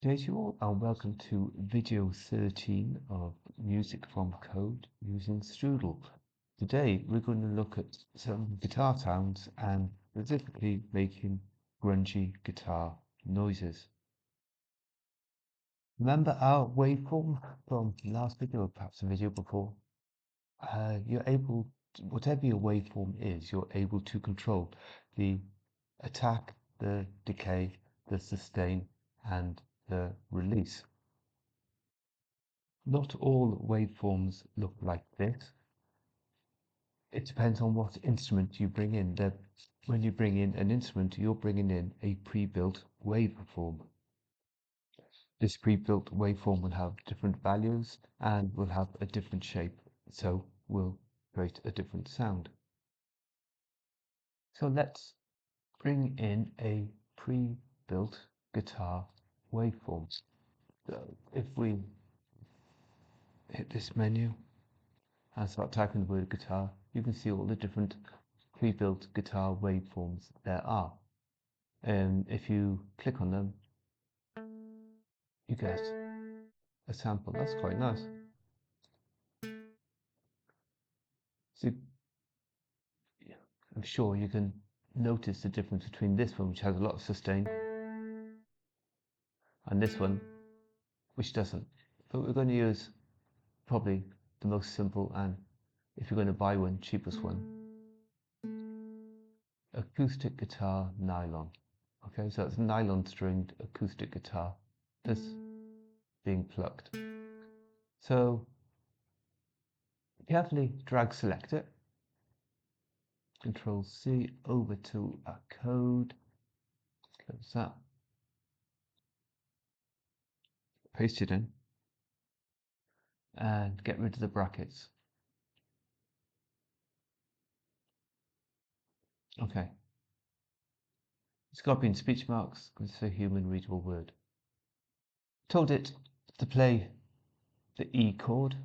Good day to you all and welcome to video 13 of Music from Code using Strudel. Today we're going to look at some guitar sounds and specifically making grungy guitar noises. Remember our waveform from the last video or perhaps a video before? You're able to, whatever your waveform is, you're able to control the attack, the decay, the sustain and the release. Not all waveforms look like this. It depends on what instrument you bring in. When you bring in an instrument, you're bringing in a pre-built waveform. This pre-built waveform will have different values and will have a different shape, so will create a different sound. So let's bring in a pre-built guitar waveform. So if we hit this menu and start typing the word guitar, you can see all the different pre-built guitar waveforms there are. And if you click on them, you get a sample. That's quite nice. So I'm sure you can notice the difference between this one, which has a lot of sustain, and this one, which doesn't. But we're going to use probably the most simple, and if you're going to buy one, cheapest one, acoustic guitar nylon. Okay, so that's nylon stringed acoustic guitar. This being plucked. So carefully drag select it. Control C over to our code. Close that. Paste it in. And get rid of the brackets. Okay. It's got to be in speech marks because it's a human readable word. Told it to play the E chord.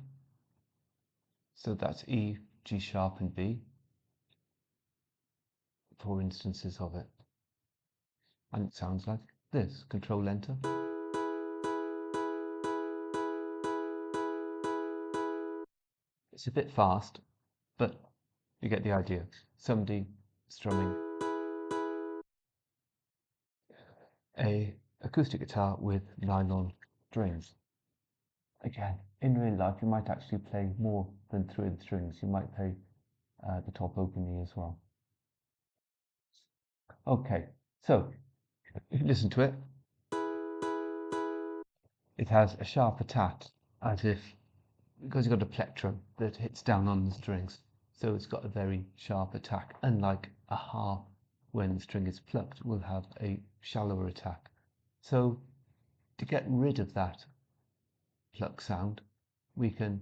So that's E, G sharp and B. 4 instances of it. And it sounds like this. Control enter. It's a bit fast, but you get the idea. Somebody strumming a acoustic guitar with nylon strings. Again, in real life, you might actually play more than 3 of the strings. You might play the top open E as well. Okay, so if you listen to it, it has a sharp attack, as if, because you've got a plectrum that hits down on the strings. So it's got a very sharp attack, unlike a harp, when the string is plucked, will have a shallower attack. So to get rid of that pluck sound, we can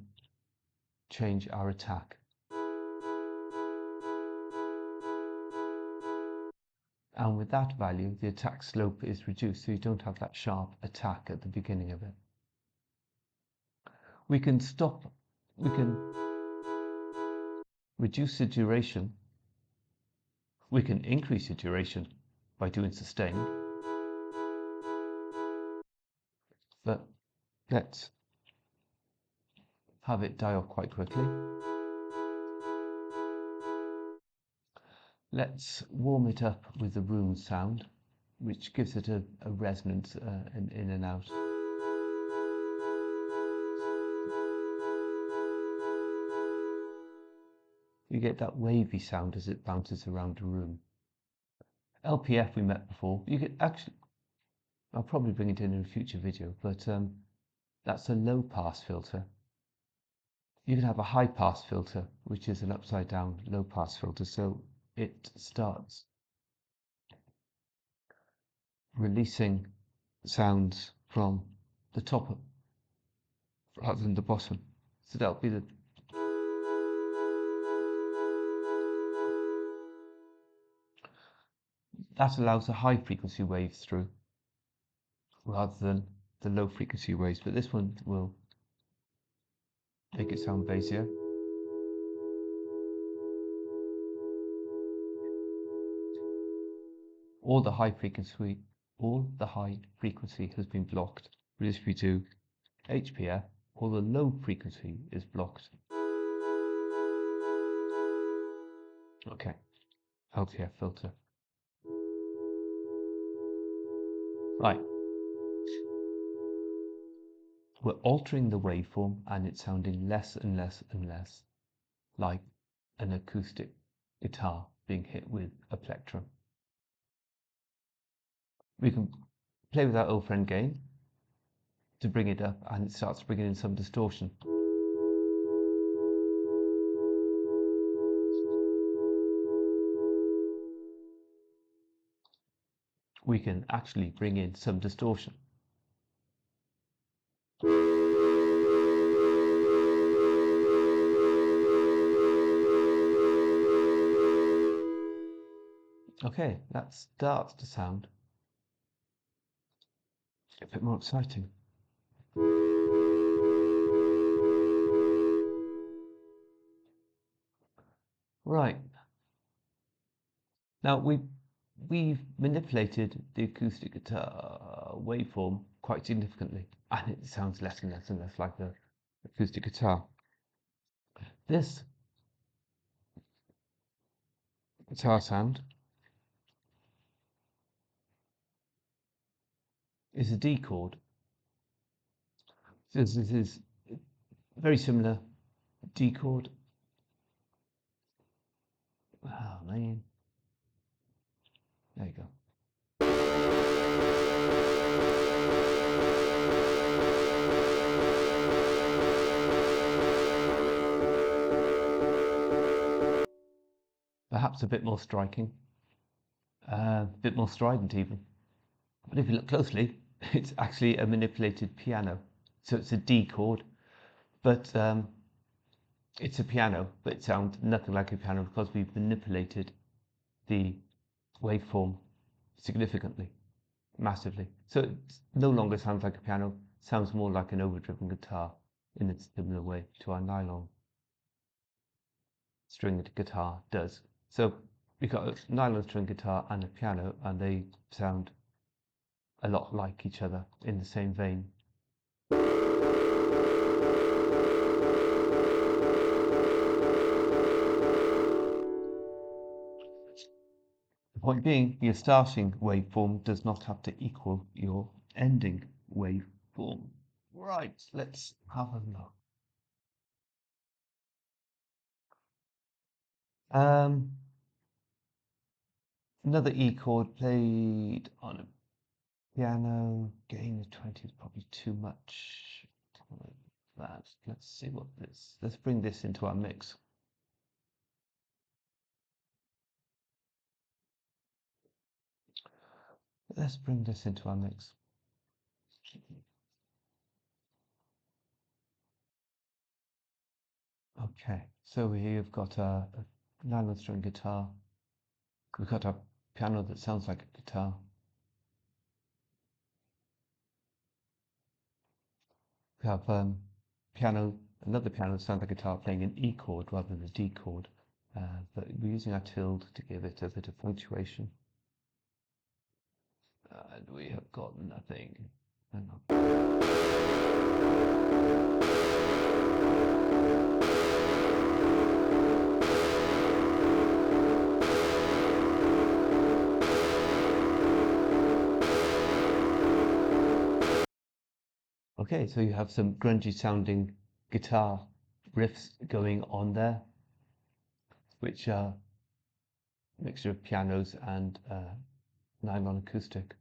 change our attack. And with that value, the attack slope is reduced, so you don't have that sharp attack at the beginning of it. We can reduce the duration. We can increase the duration by doing sustain. But let's have it die off quite quickly. Let's warm it up with the room sound, which gives it a resonance in and out. You get that wavy sound as it bounces around the room. LPF we met before. You could actually, I'll probably bring it in a future video, but that's a low pass filter. You can have a high pass filter, which is an upside down low pass filter. So it starts releasing sounds from the top rather than the bottom. So that'll be the that allows the high frequency waves through rather than the low frequency waves, but this one will make it sound bassier. Or the high frequency all the high frequency has been blocked. But if we do HPF, all the low frequency is blocked. Okay, LTF filter. Right. We're altering the waveform and it's sounding less and less and less like an acoustic guitar being hit with a plectrum. We can play with our old friend gain to bring it up, and it starts bringing in some distortion. We can actually bring in some distortion. Okay, that starts to sound a bit more exciting. Right. Now we've manipulated the acoustic guitar waveform quite significantly, and it sounds less and less and less like the acoustic guitar. This guitar sound is a D chord. This is very similar D chord. Oh man, there you go. Perhaps a bit more striking, a bit more strident even. But if you look closely, it's actually a manipulated piano. So it's a D chord, but it's a piano, but it sounds nothing like a piano because we've manipulated the waveform significantly, massively. So it no longer sounds like a piano, sounds more like an overdriven guitar in a similar way to our nylon stringed guitar does. So we've got a nylon string guitar and a piano, and they sound a lot like each other in the same vein. The point being, your starting waveform does not have to equal your ending waveform. Right, let's have a look. Another E chord played on a piano. Gain of 20 is probably too much. That. Let's see what this. Let's bring this into our mix. Let's bring this into our mix. Okay, so we've got a nylon string guitar. We've got a piano that sounds like a guitar. We have piano, another piano that sounds like a guitar playing an E chord rather than a D chord. But we're using our tilde to give it a bit of punctuation. And we have got nothing. Hang on. Okay, so you have some grungy sounding guitar riffs going on there, which are a mixture of pianos and nylon acoustic.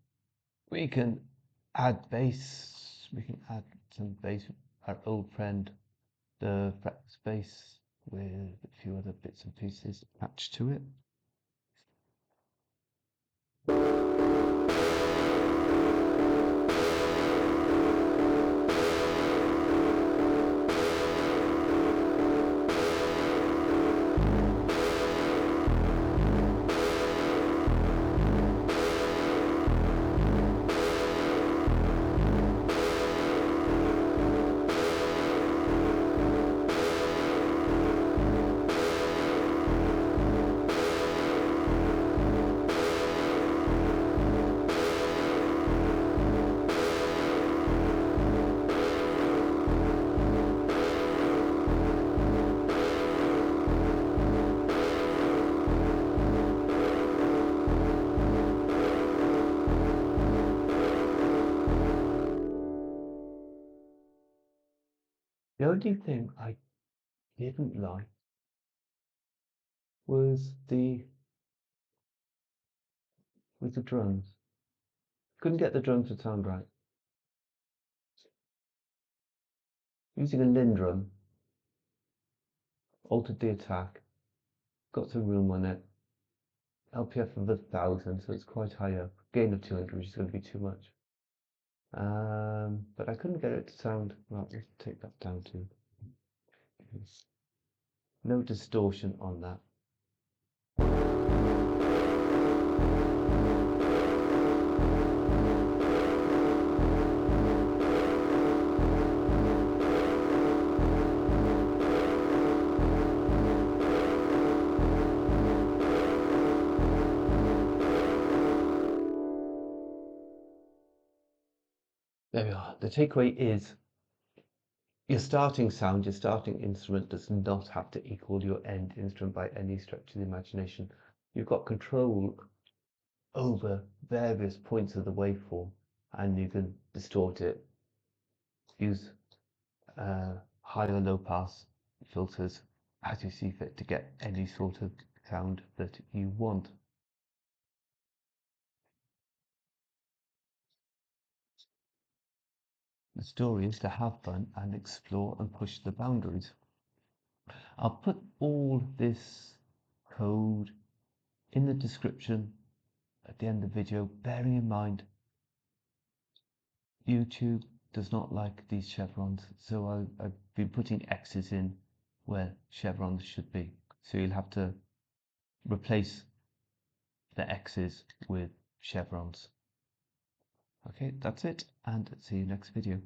We can add bass. We can add some bass. Our old friend, the fretless bass, with a few other bits and pieces attached to it. The only thing I didn't like was the drums. Couldn't get the drums to sound right. Using a linndrum, altered the attack, got some room on it. LPF of 1,000, so it's quite high up. Gain of 200, which is going to be too much. But I couldn't get it to sound. Well, let's take that down to no distortion on that. There we are. The takeaway is your starting sound, your starting instrument does not have to equal your end instrument by any stretch of the imagination. You've got control over various points of the waveform, and you can distort it, use high or low pass filters as you see fit to get any sort of sound that you want. The story is to have fun and explore and push the boundaries. I'll put all this code in the description at the end of the video, bearing in mind YouTube does not like these chevrons, so I've been putting X's in where chevrons should be. So you'll have to replace the X's with chevrons. Okay, that's it, and see you next video.